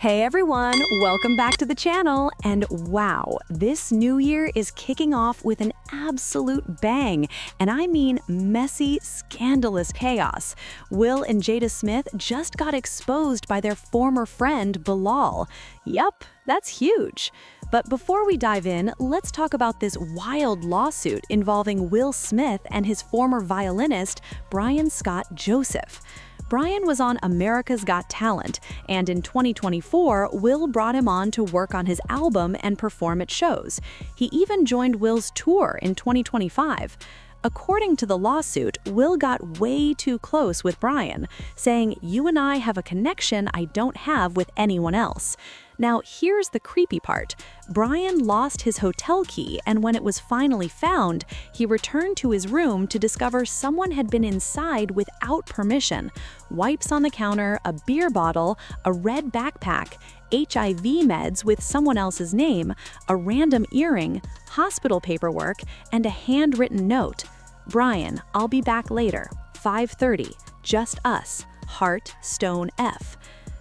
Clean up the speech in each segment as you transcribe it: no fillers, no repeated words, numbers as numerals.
Hey everyone, welcome back to the channel, and wow, this new year is kicking off with an absolute bang, and I mean messy, scandalous chaos. Will and Jada Smith just got exposed by their former friend, Bilal. Yup, that's huge. But before we dive in, let's talk about this wild lawsuit involving Will Smith and his former violinist, Brian Scott Joseph. Brian was on America's Got Talent, and in 2024, Will brought him on to work on his album and perform at shows. He even joined Will's tour in 2025. According to the lawsuit, Will got way too close with Brian, saying, "You and I have a connection I don't have with anyone else." Now, here's the creepy part. Brian lost his hotel key, and when it was finally found, he returned to his room to discover someone had been inside without permission. Wipes on the counter, a beer bottle, a red backpack, HIV meds with someone else's name, a random earring, hospital paperwork, and a handwritten note. "Brian, I'll be back later. 5:30. Just us. Heart, stone F."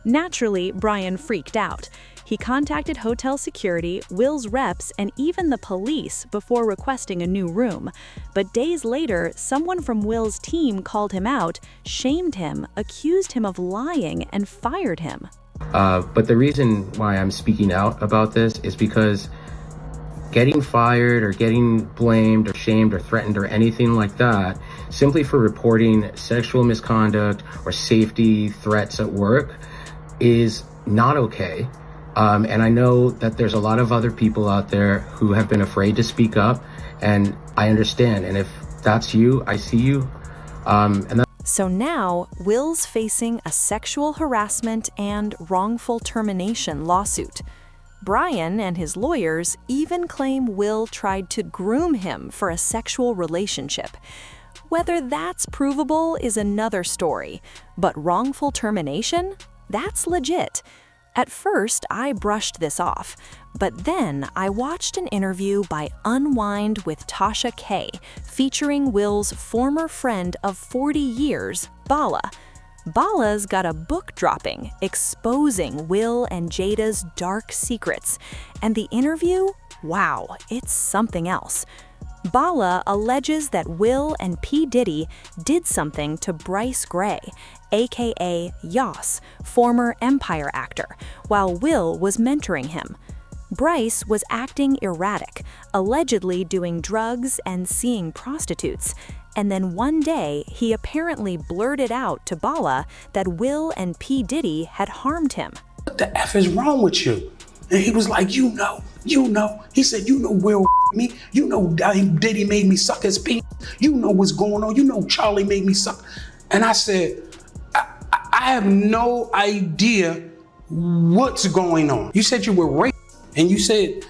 Naturally, Brian freaked out. He contacted hotel security, Will's reps, and even the police before requesting a new room. But days later, someone from Will's team called him out, shamed him, accused him of lying, and fired him. But the reason why I'm speaking out about this is because getting fired or getting blamed or shamed or threatened or anything like that, simply for reporting sexual misconduct or safety threats at work, is not okay. And I know that there's a lot of other people out there who have been afraid to speak up, and I understand. And if that's you, I see you. So now, Will's facing a sexual harassment and wrongful termination lawsuit. Brian and his lawyers even claim Will tried to groom him for a sexual relationship. Whether that's provable is another story, but wrongful termination? That's legit. At first, I brushed this off, but then I watched an interview by Unwind with Tasha K, featuring Will's former friend of 40 years, Bala. Bala's got a book dropping, exposing Will and Jada's dark secrets. And the interview? Wow, it's something else. Bala alleges that Will and P. Diddy did something to Bryce Gray, aka Yas, former Empire actor, while Will was mentoring him. Bryce was acting erratic, allegedly doing drugs and seeing prostitutes. And then one day, he apparently blurted out to Bala that Will and P. Diddy had harmed him. "What the F is wrong with you?" And he was like, you know. He said, "You know Will me. You know Diddy made me suck his penis. You know what's going on. You know Charlie made me suck." And I said, I have no idea what's going on. You said you were raped, and you said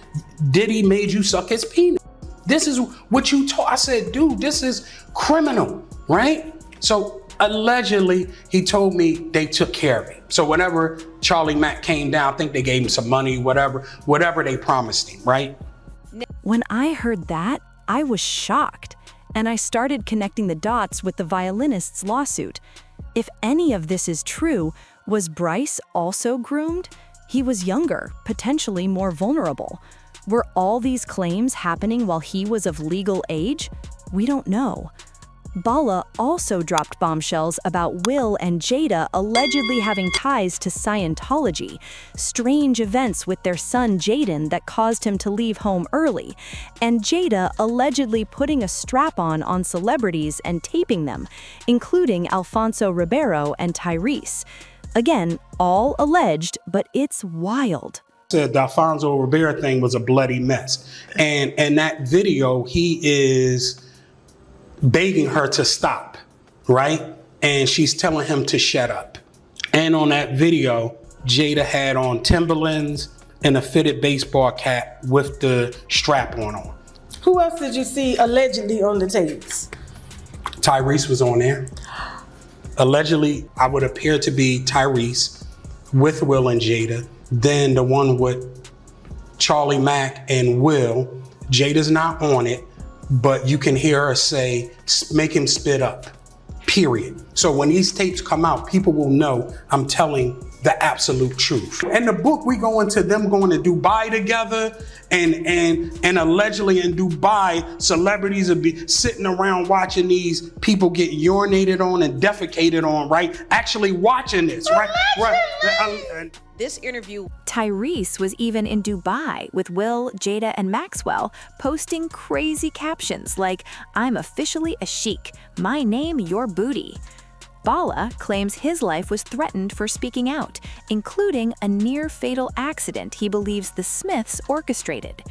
Diddy made you suck his penis. This is what you told. I said, dude, this is criminal, right? So allegedly, he told me they took care of him. So whenever Charlie Mack came down, I think they gave him some money, whatever they promised him, right? When I heard that, I was shocked, and I started connecting the dots with the violinist's lawsuit. If any of this is true, was Bryce also groomed? He was younger, potentially more vulnerable. Were all these claims happening while he was of legal age? We don't know. Bala also dropped bombshells about Will and Jada allegedly having ties to Scientology, strange events with their son Jaden that caused him to leave home early, and Jada allegedly putting a strap-on on celebrities and taping them, including Alfonso Ribeiro and Tyrese. Again, all alleged, but it's wild. Said the Alfonso Ribeiro thing was a bloody mess. And in that video, he is begging her to stop, right? And she's telling him to shut up. And on that video, Jada had on Timberlands and a fitted baseball cap with the strap on. Who else did you see allegedly on the tapes? Tyrese was on there. Allegedly, I would appear to be Tyrese with Will and Jada. Then the one with Charlie Mack and Will. Jada's not on it, but you can hear her say, "Make him spit up." period. So when these tapes come out, people will know I'm telling the absolute truth. In the book, we go into them going to Dubai together, and allegedly in Dubai, celebrities will be sitting around watching these people get urinated on and defecated on, right? Actually watching this, right? This interview. Tyrese was even in Dubai with Will, Jada, and Maxwell, posting crazy captions like, "I'm officially a sheik. My name, your booty." Bala claims his life was threatened for speaking out, including a near-fatal accident he believes the Smiths orchestrated.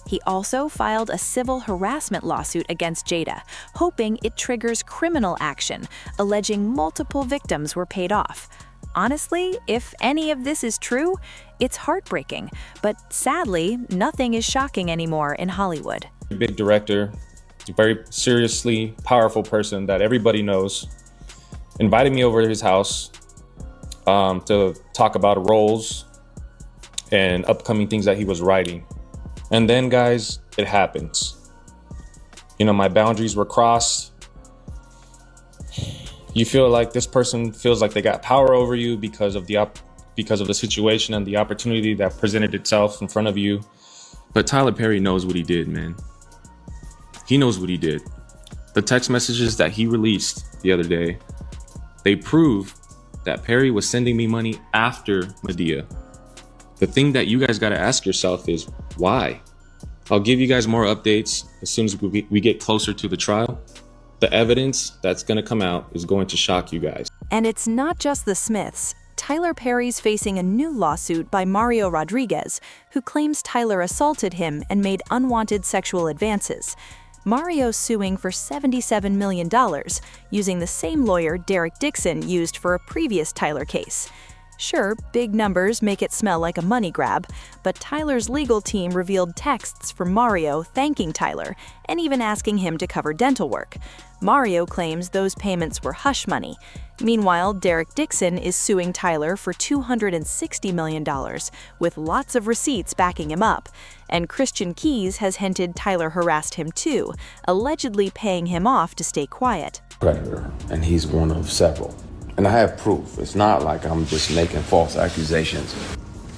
He also filed a civil harassment lawsuit against Jada, hoping it triggers criminal action, alleging multiple victims were paid off. Honestly, if any of this is true, it's heartbreaking, but sadly, nothing is shocking anymore in Hollywood. Big director, very seriously powerful person that everybody knows, invited me over to his house to talk about roles and upcoming things that he was writing. And then, guys, it happens. You know, my boundaries were crossed. You feel like this person feels like they got power over you because of the situation and the opportunity that presented itself in front of you. But Tyler Perry knows what he did, man. He knows what he did. The text messages that he released the other day, they prove that Perry was sending me money after Madea. The thing that you guys got to ask yourself is why? I'll give you guys more updates as soon as we get closer to the trial. The evidence that's going to come out is going to shock you guys. And it's not just the Smiths. Tyler Perry's facing a new lawsuit by Mario Rodriguez, who claims Tyler assaulted him and made unwanted sexual advances. Mario's suing for $77 million, using the same lawyer Derek Dixon used for a previous Tyler case. Sure, big numbers make it smell like a money grab, but Tyler's legal team revealed texts from Mario thanking Tyler and even asking him to cover dental work. Mario claims those payments were hush money. Meanwhile, Derek Dixon is suing Tyler for $260 million, with lots of receipts backing him up. And Christian Keys has hinted Tyler harassed him too, allegedly paying him off to stay quiet. Predator, and he's one of several. And I have proof. It's not like I'm just making false accusations.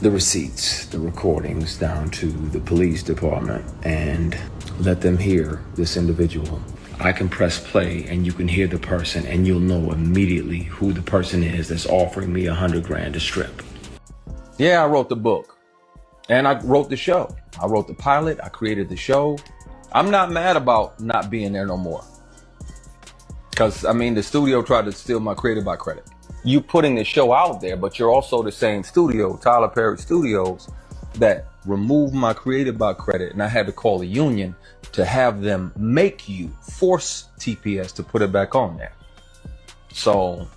The receipts, the recordings, down to the police department, and let them hear this individual. I can press play and you can hear the person and you'll know immediately who the person is that's offering me $100,000 to strip. Yeah, I wrote the book and I wrote the show. I wrote the pilot, I created the show. I'm not mad about not being there no more. Because, I mean, the studio tried to steal my Created by credit. You putting the show out there, but you're also the same studio, Tyler Perry Studios, that removed my Created by credit. And I had to call a union to have them make you force TPS to put it back on there. So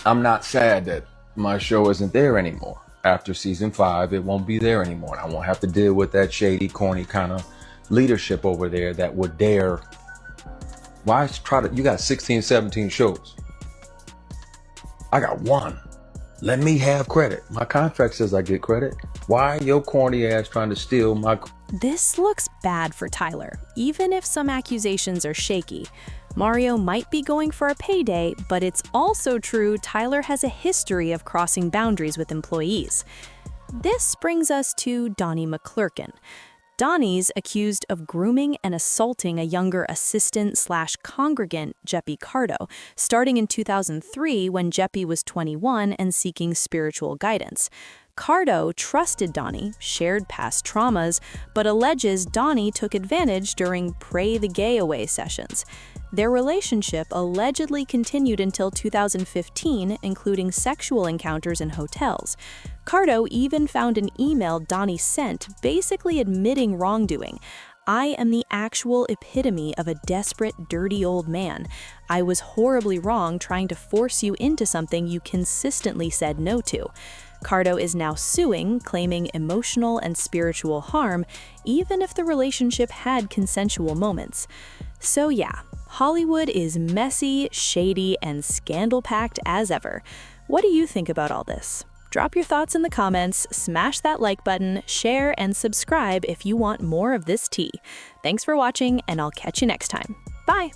I'm not sad that my show isn't there anymore. After season 5, it won't be there anymore. And I won't have to deal with that shady, corny kind of leadership over there that would dare. Why try to, you got 16, 17 shows. I got one. Let me have credit. My contract says I get credit. Why your corny ass trying to steal my... This looks bad for Tyler, even if some accusations are shaky. Mario might be going for a payday, but it's also true Tyler has a history of crossing boundaries with employees. This brings us to Donnie McClurkin. Donnie's accused of grooming and assaulting a younger assistant/congregant, Jeppy Cardo, starting in 2003 when Jeppy was 21 and seeking spiritual guidance. Cardo trusted Donnie, shared past traumas, but alleges Donnie took advantage during Pray the Gay Away sessions. Their relationship allegedly continued until 2015, including sexual encounters in hotels. Cardo even found an email Donnie sent basically admitting wrongdoing. "I am the actual epitome of a desperate, dirty old man. I was horribly wrong trying to force you into something you consistently said no to." Cardo is now suing, claiming emotional and spiritual harm, even if the relationship had consensual moments. So yeah, Hollywood is messy, shady, and scandal-packed as ever. What do you think about all this? Drop your thoughts in the comments, smash that like button, share, and subscribe if you want more of this tea. Thanks for watching, and I'll catch you next time. Bye!